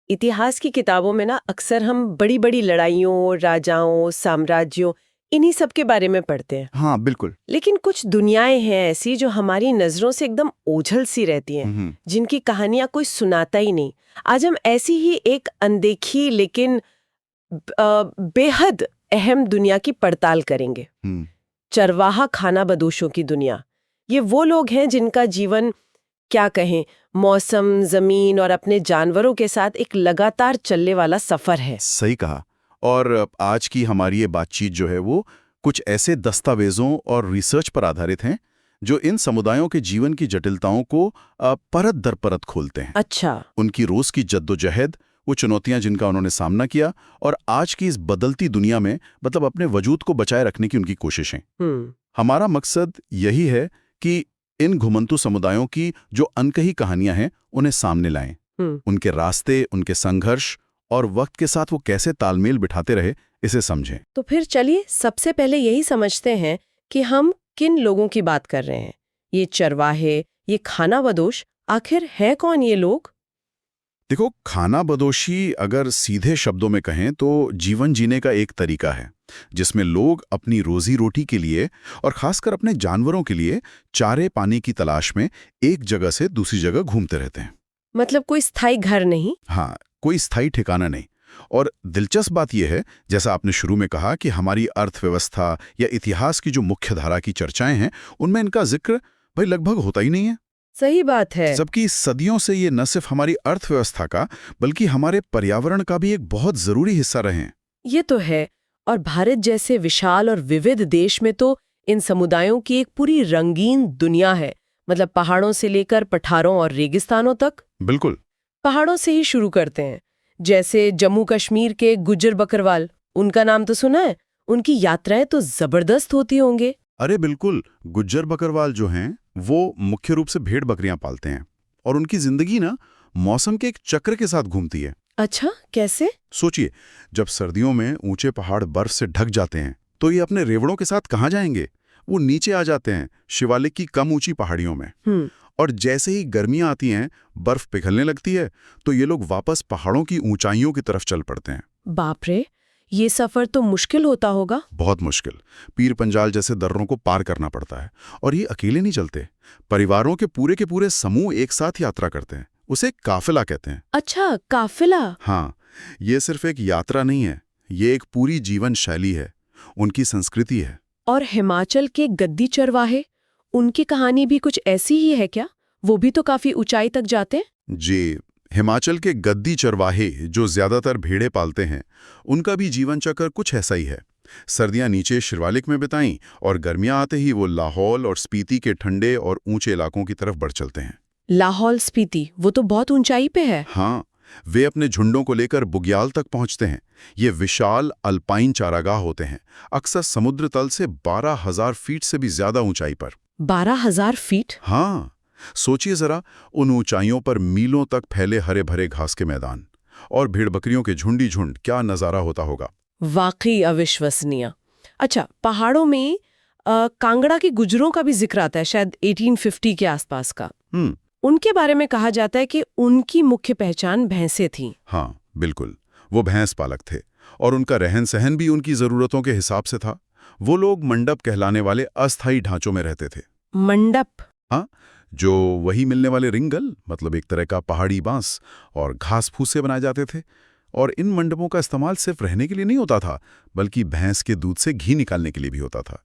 इतिहास की किताबों में ना अक्सर हम बड़ी बड़ी लड़ाइयों, राजाओं, साम्राज्यों, इन्हीं सब के बारे में पढ़ते हैं। हाँ, बिल्कुल। लेकिन कुछ दुनियाएं हैं ऐसी जो हमारी नजरों से एकदम ओझल सी रहती हैं, हम्म। जिनकी कहानियां कोई सुनाता ही नहीं। आज हम ऐसी ही एक अनदेखी लेकिन बेहद अहम दुनिया की पड़ताल करेंगे। हम्म। चरवाहा खाना बदोशों की दुनिया। ये वो लोग हैं जिनका जीवन, क्या कहें, मौसम, जमीन और अपने जानवरों के साथ एक लगातार चलने वाला सफर है। सही कहा। और आज की हमारी ये बातचीत जो है वो कुछ ऐसे दस्तावेजों और रिसर्च पर आधारित हैं जो इन समुदायों के जीवन की जटिलताओं को परत दर परत खोलते हैं। अच्छा। उनकी रोज की जद्दोजहद, वो चुनौतियां जिनका उन्होंने सामना किया, और आज की इस बदलती दुनिया में मतलब अपने वजूद को बचाए रखने की उनकी कोशिशें। हम्म। हमारा मकसद यही है कि इन घुमंतू समुदायों की जो अनकही कहानियां हैं उन्हें सामने लाएं। हम्म। उनके रास्ते, उनके संघर्ष और वक्त के साथ वो कैसे तालमेल बिठाते रहे, इसे समझें। तो फिर चलिए सबसे पहले यही समझते हैं कि हम किन लोगों की बात कर रहे हैं। ये चरवाहे, ये खानाबदोश, आखिर है कौन ये लोग? देखो, खाना बदोशी अगर सीधे शब्दों में कहें तो जीवन जीने का एक तरीका है जिसमें लोग अपनी रोजी रोटी के लिए और खासकर अपने जानवरों के लिए चारे पानी की तलाश में एक जगह से दूसरी जगह घूमते रहते हैं। मतलब कोई स्थायी घर नहीं? हाँ, कोई स्थायी ठिकाना नहीं। और दिलचस्प बात यह है, जैसा आपने शुरू में कहा, कि हमारी अर्थव्यवस्था या इतिहास की जो मुख्य धारा की चर्चाएं हैं उनमें इनका जिक्र भाई लगभग होता ही नहीं है। सही बात है। जबकि सदियों से ये न सिर्फ हमारी अर्थव्यवस्था का बल्कि हमारे पर्यावरण का भी एक बहुत जरूरी हिस्सा रहे हैं। ये तो है। और भारत जैसे विशाल और विविध देश में तो इन समुदायों की एक पूरी रंगीन दुनिया है। मतलब पहाड़ों से लेकर पठारों और रेगिस्तानों तक। बिल्कुल। पहाड़ों से ही शुरू करते हैं। जैसे जम्मू कश्मीर के गुज्जर बकरवाल, उनका नाम तो सुना है। उनकी यात्राएं तो जबरदस्त होती होंगे। अरे बिल्कुल, गुज्जर बकरवाल जो हैं वो मुख्य रूप से भेड़ बकरियां पालते हैं, और उनकी जिंदगी ना मौसम के एक चक्र के साथ घूमती है। अच्छा, कैसे? सोचिए, जब सर्दियों में ऊंचे पहाड़ बर्फ से ढक जाते हैं तो ये अपने रेवड़ों के साथ कहाँ जाएंगे? वो नीचे आ जाते हैं, शिवालिक की कम ऊंची पहाड़ियों में। और जैसे ही गर्मियां आती हैं, बर्फ पिघलने लगती है, तो ये लोग वापस पहाड़ों की ऊंचाइयों की तरफ चल पड़ते हैं। बाप रे, ये सफर तो मुश्किल होता होगा। बहुत मुश्किल। पीर पंजाल जैसे दर्रों को पार करना पड़ता है, और ये अकेले नहीं चलते। परिवारों के पूरे समूह एक साथ यात्रा करते हैं। उसे काफिला कहते हैं। अच्छा, काफिला। हाँ, ये सिर्फ एक यात्रा नहीं है, ये एक पूरी जीवन शैली है, उनकी संस्कृति है। और हिमाचल के गद्दी चरवाहे, उनकी कहानी भी कुछ ऐसी ही है क्या? वो भी तो काफी ऊंचाई तक जाते हैं। जी, हिमाचल के गद्दी चरवाहे जो ज्यादातर भेड़े पालते हैं, उनका भी जीवन चक्र कुछ ऐसा ही है। सर्दियां नीचे शिवालिक में बिताईं और गर्मियां आते ही वो लाहौल और स्पीति के ठंडे और ऊंचे इलाकों की तरफ बढ़ चलते हैं। लाहौल स्पीति, वो तो बहुत ऊंचाई पे है। हाँ, वे अपने झुंडों को लेकर बुग्याल तक पहुंचते हैं। ये विशाल अल्पाइन चारागाह होते हैं, अक्सर समुद्र तल से 12,000 फीट से भी ज्यादा ऊंचाई पर। 12,000 फीट? हाँ, सोचिए जरा, उन ऊंचाइयों पर मीलों तक फैले हरे भरे घास के मैदान और भेड़ बकरियों के झुंडी झुंड, क्या नजारा होता होगा। वाकई अविश्वसनीय। अच्छा, पहाड़ों में कांगड़ा के गुजरों का भी जिक्र आता है, शायद 1850 के आसपास का। उनके बारे में कहा जाता है कि उनकी मुख्य पहचान भैंसें थीं। हाँ, बिल्कुल, वो भैंस पालक थे, और उनका रहन सहन भी उनकी जरूरतों के हिसाब से था। वो लोग मंडप कहलाने वाले अस्थायी ढांचों में रहते थे। मंडप? हाँ, जो वही मिलने वाले रिंगल, मतलब एक तरह का पहाड़ी बांस और घास फूस से बनाए जाते थे। और इन मंडपों का इस्तेमाल सिर्फ रहने के लिए नहीं होता था, बल्कि भैंस के दूध से घी निकालने के लिए भी होता था।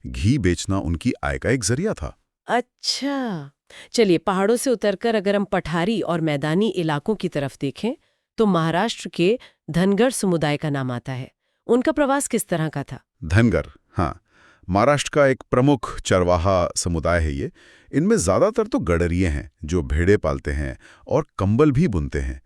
घी बेचना उनकी आय का एक जरिया था। अच्छा, चलिए पहाड़ों से उतरकर अगर हम पठारी और मैदानी इलाकों की तरफ देखें तो महाराष्ट्र के धनगर समुदाय का नाम आता है। उनका प्रवास किस तरह का था? धनगर, हाँ, महाराष्ट्र का एक प्रमुख चरवाहा समुदाय है ये। इनमें ज्यादातर तो गडरिये हैं जो भेड़े पालते हैं और कंबल भी बुनते हैं।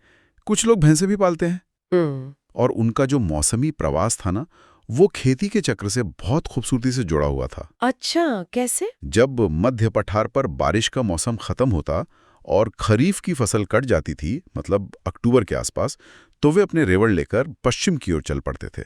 कुछ लोग भैंसे भी पालते हैं। और उनका जो मौसमी प्रवास था ना, वो खेती के चक्र से बहुत खूबसूरती से जुड़ा हुआ था। अच्छा, कैसे? जब मध्य पठार पर बारिश का मौसम खत्म होता और खरीफ की फसल कट जाती थी, मतलब अक्टूबर के आसपास, तो वे अपने रेवड़ लेकर पश्चिम की ओर चल पड़ते थे,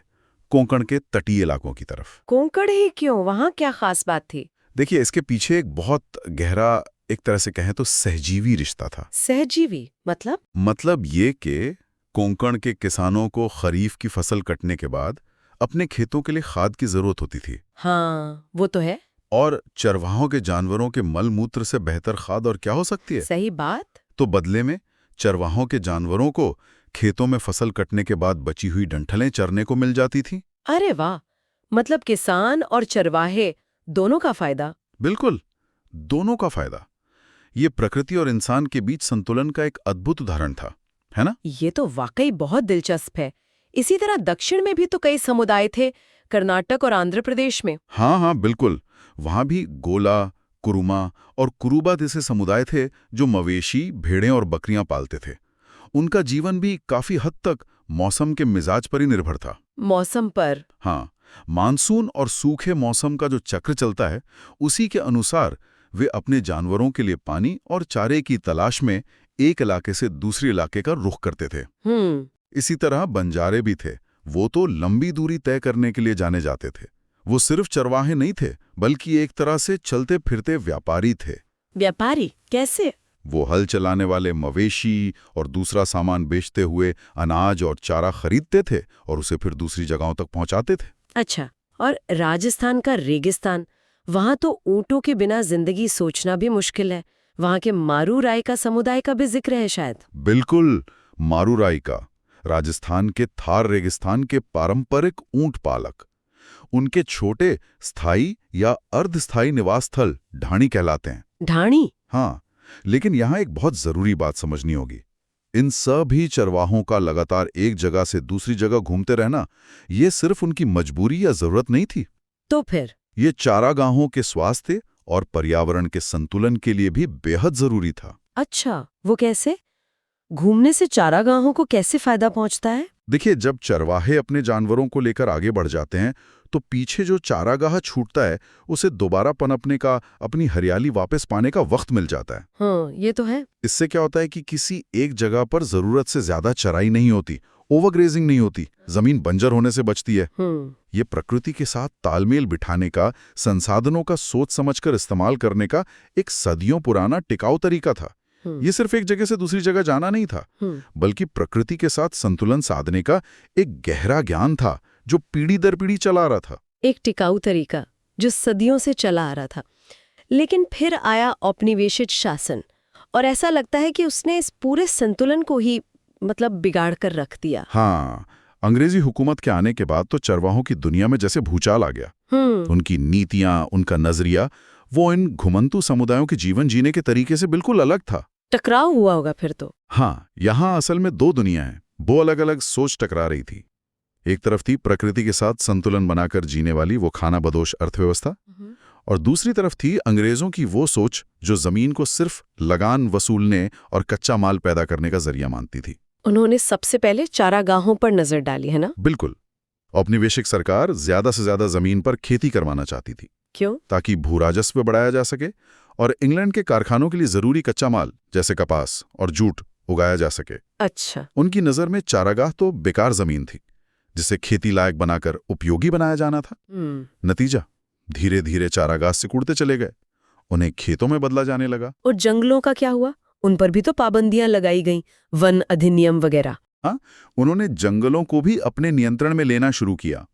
कोंकण के तटीय इलाकों की तरफ। कोंकण ही क्यों? वहां क्या खास बात थी? देखिए, इसके पीछे एक बहुत गहरा, एक तरह से कहें तो सहजीवी रिश्ता था। सहजीवी मतलब? मतलब ये कि कोंकण के किसानों को खरीफ की फसल कटने के बाद अपने खेतों के लिए खाद की जरूरत होती थी। हाँ, वो तो है। और चरवाहों के जानवरों के मल मूत्र से बेहतर खाद और क्या हो सकती है। सही बात। तो बदले में चरवाहों के जानवरों को खेतों में फसल कटने के बाद बची हुई डंठलें चरने को मिल जाती थी। अरे वाह, मतलब किसान और चरवाहे दोनों का फायदा। बिल्कुल, दोनों का फायदा। ये प्रकृति और इंसान के बीच संतुलन का एक अद्भुत उदाहरण था, है ना? ये तो वाकई बहुत दिलचस्प है। इसी तरह दक्षिण में भी तो कई समुदाय थे, कर्नाटक और आंध्र प्रदेश में। हाँ, बिल्कुल। वहां भी गोला, कुरुमा और कुरुबा जैसे समुदाय थे जो मवेशी, भेड़ें और बकरियां पालते थे। उनका जीवन भी काफी हद तक मौसम के मिजाज पर ही निर्भर था। मौसम पर? हाँ, मानसून और सूखे मौसम का जो चक्र चलता है, उसी के अनुसार वे अपने जानवरों के लिए पानी और चारे की तलाश में एक इलाके से दूसरे इलाके का रुख करते थे। इसी तरह बंजारे भी थे। वो तो लंबी दूरी तय करने के लिए जाने जाते थे। वो सिर्फ चरवाहे नहीं थे, बल्कि एक तरह से चलते फिरते व्यापारी थे। व्यापारी कैसे? वो हल चलाने वाले मवेशी और दूसरा सामान बेचते हुए अनाज और चारा खरीदते थे और उसे फिर दूसरी जगहों तक पहुंचाते थे। अच्छा, और राजस्थान का रेगिस्तान, वहां तो ऊंटों के बिना जिंदगी सोचना भी मुश्किल है। वहां के मारू राय का समुदाय का भी जिक्र है शायद। बिल्कुल, मारू राय का। राजस्थान के थार रेगिस्तान के पारंपरिक ऊंट पालक। उनके छोटे स्थायी या अर्धस्थायी निवास स्थल ढाणी कहलाते हैं। ढाणी? हाँ, लेकिन यहाँ एक बहुत जरूरी बात समझनी होगी। इन सभी चरवाहों का लगातार एक जगह से दूसरी जगह घूमते रहना, ये सिर्फ उनकी मजबूरी या जरूरत नहीं थी। तो फिर? ये चारागाहों के स्वास्थ्य और पर्यावरण के संतुलन के लिए भी बेहद जरूरी था। अच्छा, वो कैसे? घूमने से चारागाहों को कैसे फायदा पहुंचता है? देखिए, जब चरवाहे अपने जानवरों को लेकर आगे बढ़ जाते हैं, तो पीछे जो चारागाह छूटता है, उसे दोबारा पनपने का, अपनी हरियाली वापस पाने का वक्त मिल जाता है। हाँ, ये तो है। इससे क्या होता है कि किसी एक जगह पर जरूरत से ज्यादा चराई नहीं होती, ओवरग्रेजिंग नहीं होती, जमीन बंजर होने से बचती है। ये प्रकृति के साथ तालमेल बिठाने का, संसाधनों का सोच समझकर इस्तेमाल करने का एक सदियों पुराना टिकाऊ तरीका था। ये सिर्फ एक जगह से दूसरी जगह जाना नहीं था, बल्कि प्रकृति के साथ संतुलन साधने का एक गहरा ज्ञान था जो पीढ़ी दर पीढ़ी चला आ रहा था। एक टिकाऊ तरीका जो सदियों से चला आ रहा था। लेकिन फिर आया औपनिवेशिक शासन, और ऐसा लगता है कि उसने इस पूरे संतुलन को ही बिगाड़ कर रख दिया। हाँ, अंग्रेजी हुकूमत के आने के बाद तो चरवाहों की दुनिया में जैसे भूचाल आ गया। उनकी नीतियां, उनका नजरिया, वो इन घुमंतू समुदायों के जीवन जीने के तरीके से बिल्कुल अलग था। टकराव हुआ होगा फिर तो। हाँ, यहाँ असल में दो दुनिया है। वो अलग अलग सोच टकरा रही थी। एक तरफ थी प्रकृति के साथ संतुलन बनाकर जीने वाली वो खानाबदोश अर्थव्यवस्था, और दूसरी तरफ थी अंग्रेजों की वो सोच जो जमीन को सिर्फ लगान वसूलने और कच्चा माल पैदा करने का जरिया मानती थी। उन्होंने सबसे पहले चारागाहों पर नजर डाली, है ना? बिल्कुल। औपनिवेशिक सरकार ज्यादा से ज्यादा जमीन पर खेती करवाना चाहती थी। क्यों? ताकि भू राजस्व बढ़ाया जा सके और इंग्लैंड के कारखानों के लिए जरूरी कच्चा माल जैसे कपास और जूट उगाया जा सके। अच्छा। उनकी नजर में चारागाह तो बेकार जमीन थी जिसे खेती लायक बनाकर उपयोगी बनाया जाना था। नतीजा, धीरे धीरे चारागाह सिकुड़ते चले गए, उन्हें खेतों में बदला जाने लगा। और जंगलों का क्या हुआ? उन पर भी तो पाबंदियां लगाई गईं, वन अधिनियम वगैरह। हाँ, उन्होंने जंगलों को भी अपने नियंत्रण में लेना शुरू किया।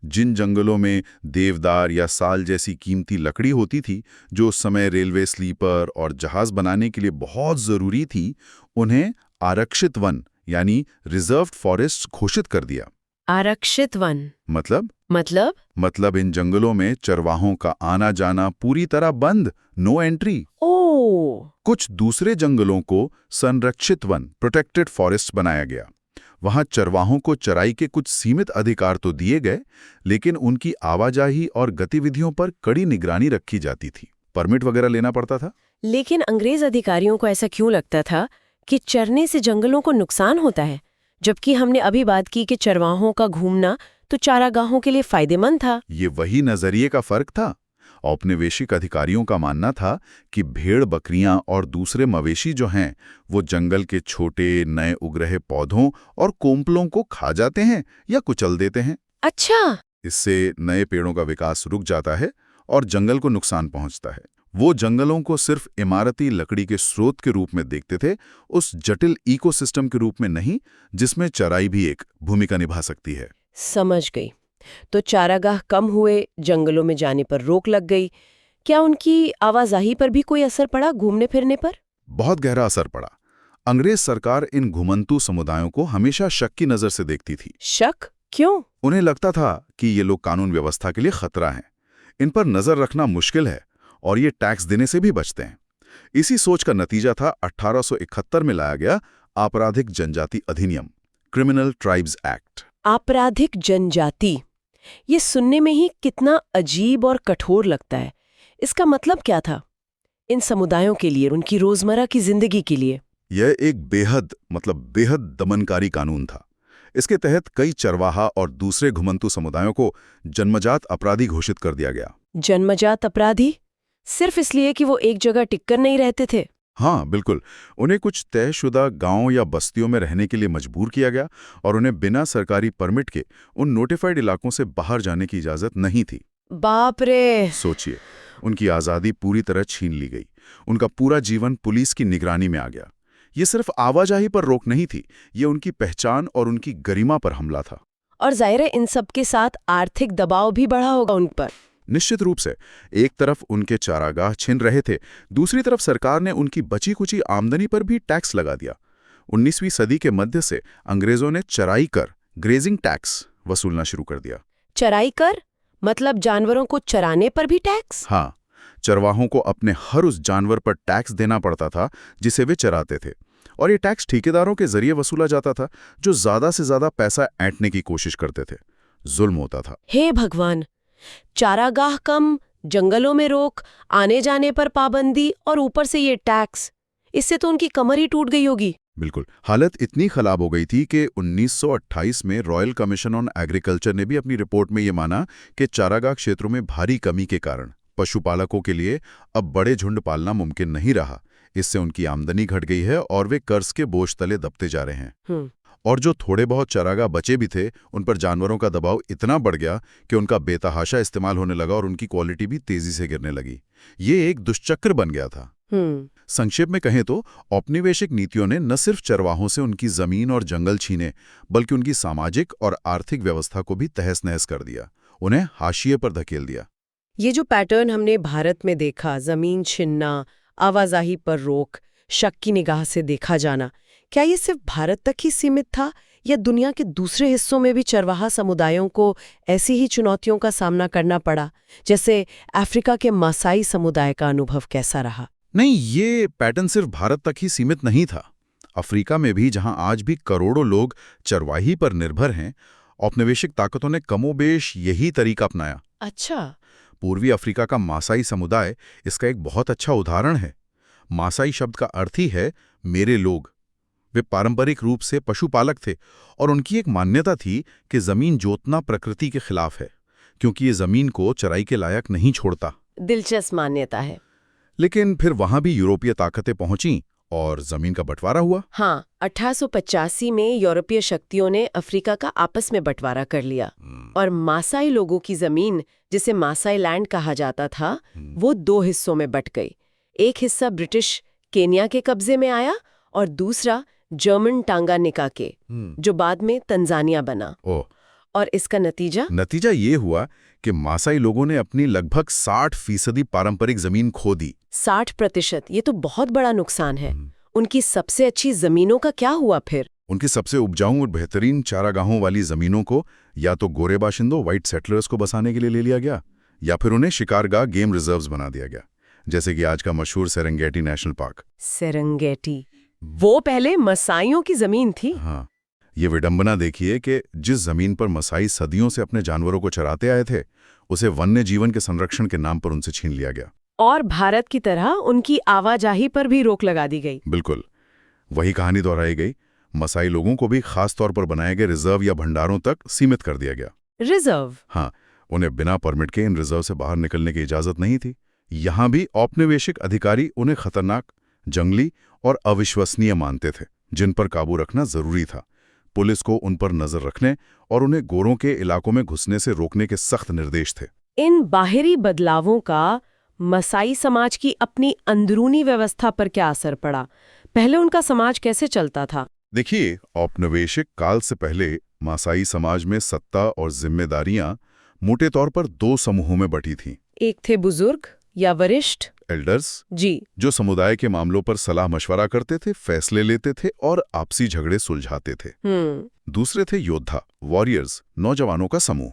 जिन जंगलों में देवदार या साल जैसी कीमती लकड़ी होती थी, जो उस समय रेलवे स्लीपर और जहाज बनाने के लिए बहुत जरूरी थी, उन्हें आरक्षित वन यानी रिजर्व्ड फॉरेस्ट घोषित कर दिया। आरक्षित वन मतलब इन जंगलों में चरवाहों का आना जाना पूरी तरह बंद, नो एंट्री। कुछ दूसरे जंगलों को संरक्षित वन, प्रोटेक्टेड फॉरेस्ट बनाया गया। वहां चरवाहों को चराई के कुछ सीमित अधिकार तो दिए गए, लेकिन उनकी आवाजाही और गतिविधियों पर कड़ी निगरानी रखी जाती थी। परमिट वगैरह लेना पड़ता था। लेकिन अंग्रेज अधिकारियों को ऐसा क्यों लगता था कि चरने से जंगलों को नुकसान होता है, जबकि हमने अभी बात की कि चरवाहों का घूमना तो चारागाहों के लिए फायदेमंद था? ये वही नजरिए का फर्क था। औपनिवेशिक अधिकारियों का मानना था कि भेड़, बकरियां और दूसरे मवेशी जो हैं, वो जंगल के छोटे नए उग रहे पौधों और कोंपलों को खा जाते हैं या कुचल देते हैं। अच्छा। इससे नए पेड़ों का विकास रुक जाता है और जंगल को नुकसान पहुंचता है। वो जंगलों को सिर्फ इमारती लकड़ी के स्रोत के रूप में देखते थे, उस जटिल इकोसिस्टम के रूप में नहीं, जिसमें चराई भी एक भूमिका निभा सकती है। समझ गई। तो चारागाह कम हुए, जंगलों में जाने पर रोक लग गई। क्या उनकी आवाजाही पर भी कोई असर पड़ा, घूमने फिरने पर? बहुत गहरा असर पड़ा। अंग्रेज सरकार इन घुमंतू समुदायों को हमेशा शक की नजर से देखती थी। शक? क्यों? उन्हें लगता था कि ये लोग कानून व्यवस्था के लिए खतरा हैं, इन पर नजर रखना मुश्किल है और ये टैक्स देने से भी बचते हैं। इसी सोच का नतीजा था 1871 में लाया गया आपराधिक जनजाति अधिनियम, क्रिमिनल ट्राइब्स एक्ट। आपराधिक जनजाति, ये सुनने में ही कितना अजीब और कठोर लगता है। इसका मतलब क्या था इन समुदायों के लिए, उनकी रोजमर्रा की जिंदगी के लिए? यह एक बेहद दमनकारी कानून था। इसके तहत कई चरवाहा और दूसरे घुमंतू समुदायों को जन्मजात अपराधी घोषित कर दिया गया। जन्मजात अपराधी? सिर्फ इसलिए कि वो एक जगह टिककर नहीं रहते थे? हाँ, बिल्कुल। उन्हें कुछ तयशुदा गांव या बस्तियों में रहने के लिए मजबूर किया गया और उन्हें बिना सरकारी परमिट के उन नोटिफाइड इलाकों से बाहर जाने की इजाजत नहीं थी। बाप रे! सोचिए, उनकी आज़ादी पूरी तरह छीन ली गई। उनका पूरा जीवन पुलिस की निगरानी में आ गया। ये सिर्फ आवाजाही पर रोक नहीं थी, ये उनकी पहचान और उनकी गरिमा पर हमला था। और जाहिर है इन सब के साथ आर्थिक दबाव भी बढ़ा होगा उन पर। निश्चित रूप से। एक तरफ उनके चारागाह छिन रहे थे, दूसरी तरफ सरकार ने उनकी बची कुची आमदनी पर भी टैक्स लगा दिया। 19वीं सदी के मध्य से अंग्रेजों ने चराई कर, ग्रेजिंग टैक्स वसूलना शुरू कर दिया। चराई कर मतलब जानवरों को चराने पर भी टैक्स? हाँ, चरवाहों को अपने हर उस जानवर पर टैक्स देना पड़ता था जिसे वे चराते थे, और ये टैक्स ठेकेदारों के जरिए वसूला जाता था जो ज्यादा से ज्यादा पैसा ऐंठने की कोशिश करते थे। जुल्म होता था। हे भगवान! चारागाह कम, जंगलों में रोक, आने जाने पर पाबंदी और ऊपर से ये टैक्स। इससे तो उनकी कमर ही टूट गई होगी। बिल्कुल। हालत इतनी खराब हो गई थी कि 1928 में रॉयल कमीशन ऑन एग्रीकल्चर ने भी अपनी रिपोर्ट में ये माना कि चारागाह क्षेत्रों में भारी कमी के कारण पशुपालकों के लिए अब बड़े झुंड पालना मुमकिन नहीं रहा। इससे उनकी आमदनी घट गई है और वे कर्ज के बोझ तले दबते जा रहे हैं। और जो थोड़े बहुत चरागाह बचे भी थे, उन पर जानवरों का दबाव इतना बढ़ गया कि उनका बेतहाशा इस्तेमाल होने लगा और उनकी क्वालिटी भी तेजी से गिरने लगी। ये एक दुष्चक्र बन गया था। संक्षेप में कहें तो औपनिवेशिक नीतियों ने न सिर्फ चरवाहों से उनकी जमीन और जंगल छीने, बल्कि उनकी सामाजिक और आर्थिक व्यवस्था को भी तहस-नहस कर दिया, उन्हें हाशिए पर धकेल दिया। ये जो पैटर्न हमने भारत में देखा, जमीन छीनना, आवाजाही पर रोक, शक की निगाह से देखा जाना, क्या ये सिर्फ भारत तक ही सीमित था या दुनिया के दूसरे हिस्सों में भी चरवाहा समुदायों को ऐसी ही चुनौतियों का सामना करना पड़ा? जैसे अफ्रीका के मासाई समुदाय का अनुभव कैसा रहा? नहीं, ये पैटर्न सिर्फ भारत तक ही सीमित नहीं था। अफ्रीका में भी, जहां आज भी करोड़ों लोग चरवाही पर निर्भर हैं, औपनिवेशिक ताकतों ने कमोबेश यही तरीका अपनाया। अच्छा। पूर्वी अफ्रीका का मासाई समुदाय इसका एक बहुत अच्छा उदाहरण है। मासाई शब्द का अर्थ ही है मेरे लोग। वे पारंपरिक रूप से पशुपालक थे और उनकी एक मान्यता थी कि जमीन जोतना प्रकृति के खिलाफ है, क्योंकि ये जमीन को चराई के लायक नहीं छोड़ता। दिलचस्प मान्यता है। लेकिन फिर वहां भी यूरोपीय ताकतें पहुंची और जमीन का बंटवारा हुआ। हाँ, 1885 में यूरोपीय शक्तियों ने अफ्रीका का आपस में बंटवारा कर लिया और मासाई लोगों की जमीन, जिसे मासाई लैंड कहा जाता था, वो 2 हिस्सों में बंट गई। एक हिस्सा ब्रिटिश केन्या के कब्जे में आया और दूसरा जर्मन टांगानिका के, जो बाद में तंजानिया बना। और इसका नतीजा ये हुआ कि मासाई लोगों ने अपनी लगभग 60% पारंपरिक जमीन खो दी। 60%? ये तो बहुत बड़ा नुकसान है। उनकी सबसे अच्छी जमीनों का क्या हुआ फिर? उनकी सबसे उपजाऊ और बेहतरीन चारागाहों वाली जमीनों को या तो गोरे बाशिंदों, व्हाइट सेटलर्स को बसाने के लिए ले लिया गया, या फिर उन्हें शिकारगाह, गेम रिजर्व्स बना दिया गया, जैसे कि आज का मशहूर सेरेंगेटी नेशनल पार्क। सेरेंगेटी, वो पहले मसाइयों की जमीन थी। हाँ, ये विडंबना देखिए कि जिस जमीन पर मसाई सदियों से अपने जानवरों को चराते आए थे, उसे वन्य जीवन के संरक्षण के नाम पर उनसे छीन लिया गया। और भारत की तरह उनकी आवाजाही पर भी रोक लगा दी गई। बिल्कुल वही कहानी दोहराई गई। मसाई लोगों को भी खास तौर पर बनाए गए रिजर्व या भंडारों तक सीमित कर दिया गया। रिजर्व? हाँ, उन्हें बिना परमिट के इन रिजर्व से बाहर निकलने की इजाजत नहीं थी। यहां भी औपनिवेशिक अधिकारी उन्हें खतरनाक, जंगली और अविश्वसनीय मानते थे, जिन पर काबू रखना जरूरी था। पुलिस को उन पर नजर रखने और उन्हें गोरों के इलाकों में घुसने से रोकने के सख्त निर्देश थे। इन बाहरी बदलावों का मसाई समाज की अपनी अंदरूनी व्यवस्था पर क्या असर पड़ा? पहले उनका समाज कैसे चलता था? देखिए, औपनिवेशिक काल से पहले मासाई समाज में सत्ता और जिम्मेदारियां मोटे तौर पर दो समूहों में बटी थीं। एक थे बुजुर्ग या वरिष्ठ एल्डर्स, जी, जो समुदाय के मामलों पर सलाह मशवरा करते थे, फैसले लेते थे और आपसी झगड़े सुलझाते थे। दूसरे थे योद्धा, वॉरियर्स, नौजवानों का समूह,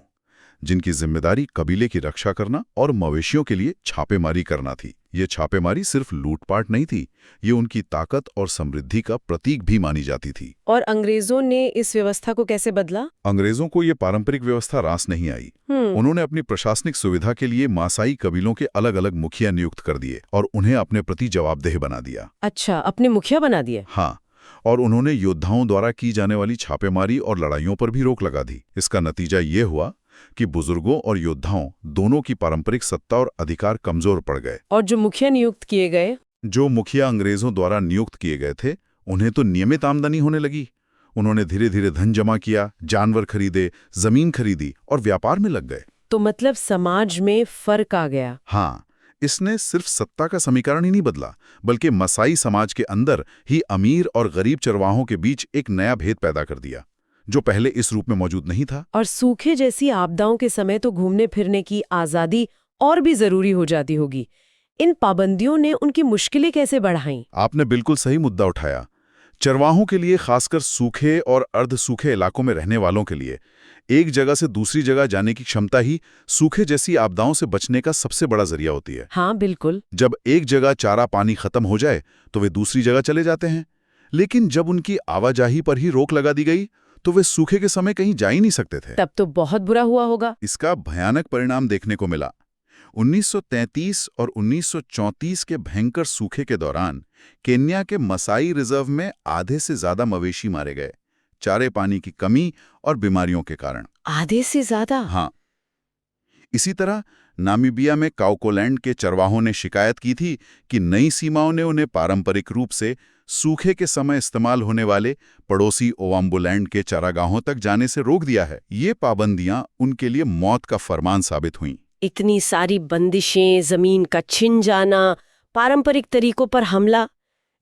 जिनकी जिम्मेदारी कबीले की रक्षा करना और मवेशियों के लिए छापेमारी करना थी। ये छापेमारी सिर्फ लूटपाट नहीं थी, ये उनकी ताकत और समृद्धि का प्रतीक भी मानी जाती थी। और अंग्रेजों ने इस व्यवस्था को कैसे बदला? अंग्रेजों को ये पारंपरिक व्यवस्था रास नहीं आई। उन्होंने अपनी प्रशासनिक सुविधा के लिए मासाई कबीलों के अलग अलग मुखिया नियुक्त कर दिए और उन्हें अपने प्रति जवाबदेह बना दिया। अच्छा, अपने मुखिया बना दिए? हाँ, और उन्होंने योद्धाओं द्वारा की जाने वाली छापेमारी और लड़ाइयों पर भी रोक लगा दी। इसका नतीजा ये हुआ कि बुजुर्गों और योद्धाओं दोनों की पारंपरिक सत्ता और अधिकार कमजोर पड़ गए। और जो मुखिया नियुक्त किए गए? जो मुखिया अंग्रेजों द्वारा नियुक्त किए गए थे, उन्हें तो नियमित आमदनी होने लगी। उन्होंने धीरे धीरे धन जमा किया, जानवर खरीदे, जमीन खरीदी और व्यापार में लग गए। तो मतलब समाज में फर्क आ गया। हाँ, इसने सिर्फ सत्ता का समीकरण ही नहीं बदला, बल्कि मसाई समाज के अंदर ही अमीर और गरीब चरवाहों के बीच एक नया भेद पैदा कर दिया, जो पहले इस रूप में मौजूद नहीं था। और सूखे जैसी आपदाओं के समय तो घूमने फिरने की आजादी और भी जरूरी हो जाती होगी। इन पाबंदियों ने उनकी मुश्किलें कैसे बढ़ाईं? आपने बिल्कुल सही मुद्दा उठाया। चरवाहों के लिए, खासकर सूखे और अर्ध सूखे इलाकों में रहने वालों के लिए, एक जगह से दूसरी जगह जाने की क्षमता ही सूखे जैसी आपदाओं से बचने का सबसे बड़ा जरिया होती है। हाँ, बिल्कुल। जब एक जगह चारा पानी खत्म हो जाए तो वे दूसरी जगह चले जाते हैं, लेकिन जब उनकी आवाजाही पर ही रोक लगा दी गई तो वे सूखे के समय कहीं जा ही नहीं सकते थे। तब तो बहुत बुरा हुआ होगा। इसका भयानक परिणाम देखने को मिला। 1933 और 1934 के भयंकर सूखे के दौरान केन्या के मसाई रिजर्व में आधे से ज्यादा मवेशी मारे गए, चारे पानी की कमी और बीमारियों के कारण। आधे से ज्यादा? हाँ। इसी तरह नामीबिया में काउकोलैंड के चरवाहों ने शिकायत की थी कि नई सीमाओं ने उन्हें पारंपरिक रूप से सूखे के समय इस्तेमाल होने वाले पड़ोसी ओवाम्बुलैंड के चारागाहों तक जाने से रोक दिया है। ये पाबंदियां उनके लिए मौत का फरमान साबित हुईं। इतनी सारी बंदिशें, जमीन का छिन जाना, पारंपरिक तरीकों पर हमला,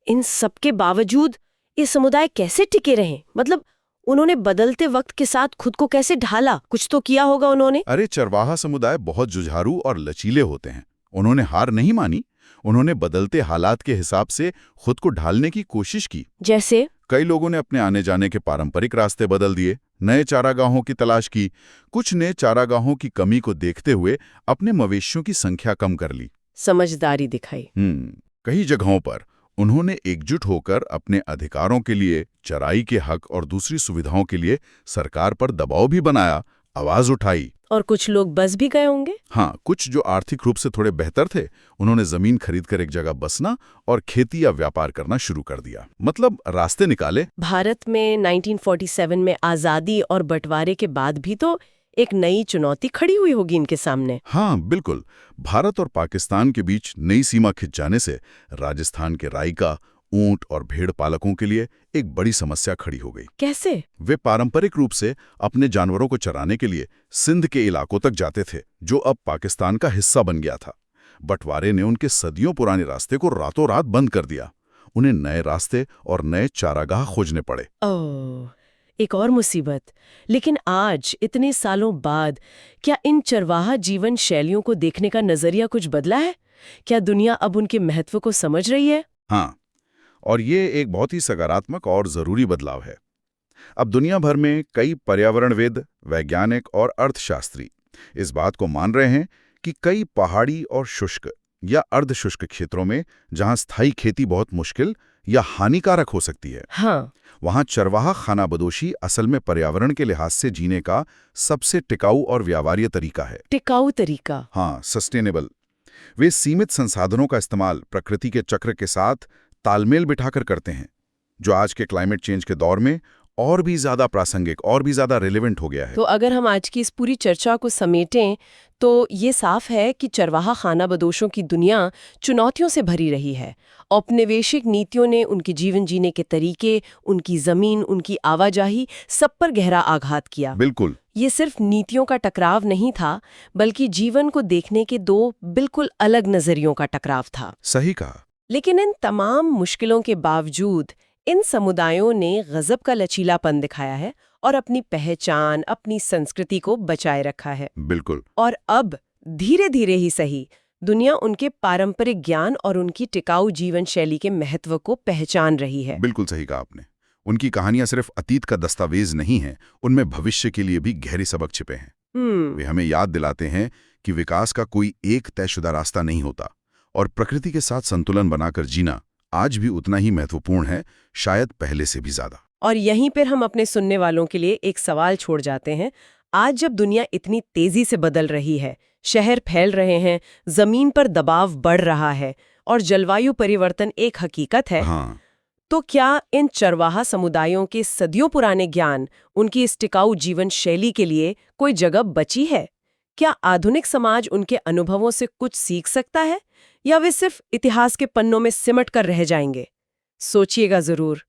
इन सब के बावजूद ये समुदाय कैसे टिके रहे? मतलब उन्होंने बदलते वक्त के साथ खुद को कैसे ढाला? कुछ तो किया होगा उन्होंने। अरे, चरवाहा समुदाय बहुत जुझारू और लचीले होते हैं। उन्होंने हार नहीं मानी, उन्होंने बदलते हालात के हिसाब से खुद को ढालने की कोशिश की। जैसे? कई लोगों ने अपने आने जाने के पारंपरिक रास्ते बदल दिए, नए चारागाहों की तलाश की। कुछ ने चारागाहों की कमी को देखते हुए अपने मवेशियों की संख्या कम कर ली। समझदारी दिखाई। कई जगहों पर उन्होंने एकजुट होकर अपने अधिकारों के लिए, चराई के हक और दूसरी सुविधाओं के लिए सरकार पर दबाव भी बनाया, आवाज उठाई। और कुछ लोग बस भी गए होंगे। हाँ, कुछ जो आर्थिक रूप से थोड़े बेहतर थे, उन्होंने जमीन खरीदकर एक जगह बसना और खेती या व्यापार करना शुरू कर दिया। मतलब रास्ते निकाले। भारत में 1947 में आजादी और बंटवारे के बाद भी तो एक नई चुनौती खड़ी हुई होगी इनके सामने। हाँ, बिल्कुल। भारत और पाकिस्तान के बीच नई सीमा खिंच जाने से राजस्थान के रायका, ऊंट और भेड़ पालकों के लिए एक बड़ी समस्या खड़ी हो गई। कैसे? वे पारंपरिक रूप से अपने जानवरों को चराने के लिए सिंध के इलाकों तक जाते थे, जो अब पाकिस्तान का हिस्सा बन गया था। बंटवारे ने उनके सदियों पुराने रास्ते को रातों रात बंद कर दिया। उन्हें नए रास्ते और नए चारागाह खोजने पड़े। ओह, एक और मुसीबत। लेकिन आज इतने सालों बाद क्या इन चरवाहा जीवन शैलियों को देखने का नजरिया कुछ बदला है? क्या दुनिया अब उनके महत्व को समझ रही है? हाँ, और ये एक बहुत ही सकारात्मक और जरूरी बदलाव है। अब दुनिया भर में कई पर्यावरणविद, वैज्ञानिक और अर्थशास्त्री इस बात को मान रहे हैं कि कई पहाड़ी और शुष्क या अर्धशुष्क क्षेत्रों में, जहां स्थायी खेती बहुत मुश्किल या हानिकारक हो सकती है, हाँ, वहां चरवाहा खानाबदोशी असल में पर्यावरण के लिहाज से जीने का सबसे टिकाऊ और व्यवहार्य तरीका है। टिकाऊ तरीका? हाँ, सस्टेनेबल। वे सीमित संसाधनों का इस्तेमाल प्रकृति के चक्र के साथ तालमेल बिठाकर करते हैं, जो आज के क्लाइमेट चेंज के दौर में और भी ज्यादा प्रासंगिक और भी ज्यादा रिलेवेंट हो गया है। तो अगर हम आज की इस पूरी चर्चा को समेटें तो ये साफ है कि चरवाहा खानाबदोशों की दुनिया चुनौतियों से भरी रही है। औपनिवेशिक नीतियों ने उनके जीवन जीने के तरीके, उनकी जमीन, उनकी आवाजाही, सब पर गहरा आघात किया। बिल्कुल। ये सिर्फ नीतियों का टकराव नहीं था, बल्कि जीवन को देखने के दो बिल्कुल अलग नजरियों का टकराव था। सही कहा। लेकिन इन तमाम मुश्किलों के बावजूद इन समुदायों ने गजब का लचीलापन दिखाया है और अपनी पहचान, अपनी संस्कृति को बचाए रखा है। बिल्कुल। और अब धीरे धीरे ही सही, दुनिया उनके पारंपरिक ज्ञान और उनकी टिकाऊ जीवन शैली के महत्व को पहचान रही है। बिल्कुल सही कहा आपने। उनकी कहानियां सिर्फ अतीत का दस्तावेज नहीं हैं, उनमें भविष्य के लिए भी गहरे सबक छिपे हैं। वे हमें याद दिलाते हैं कि विकास का कोई एक तयशुदा रास्ता नहीं होता और प्रकृति के साथ संतुलन बनाकर जीना आज भी उतना ही महत्वपूर्ण है, शायद पहले से भी ज्यादा। और यहीं पर हम अपने सुनने वालों के लिए एक सवाल छोड़ जाते हैं। आज जब दुनिया इतनी तेजी से बदल रही है, शहर फैल रहे हैं, जमीन पर दबाव बढ़ रहा है और जलवायु परिवर्तन एक हकीकत है, हाँ। तो क्या इन चरवाहा समुदायों के सदियों पुराने ज्ञान, उनकी इस टिकाऊ जीवन शैली के लिए कोई जगह बची है? क्या आधुनिक समाज उनके अनुभवों से कुछ सीख सकता है, या वे सिर्फ इतिहास के पन्नों में सिमट कर रह जाएंगे? सोचिएगा जरूर।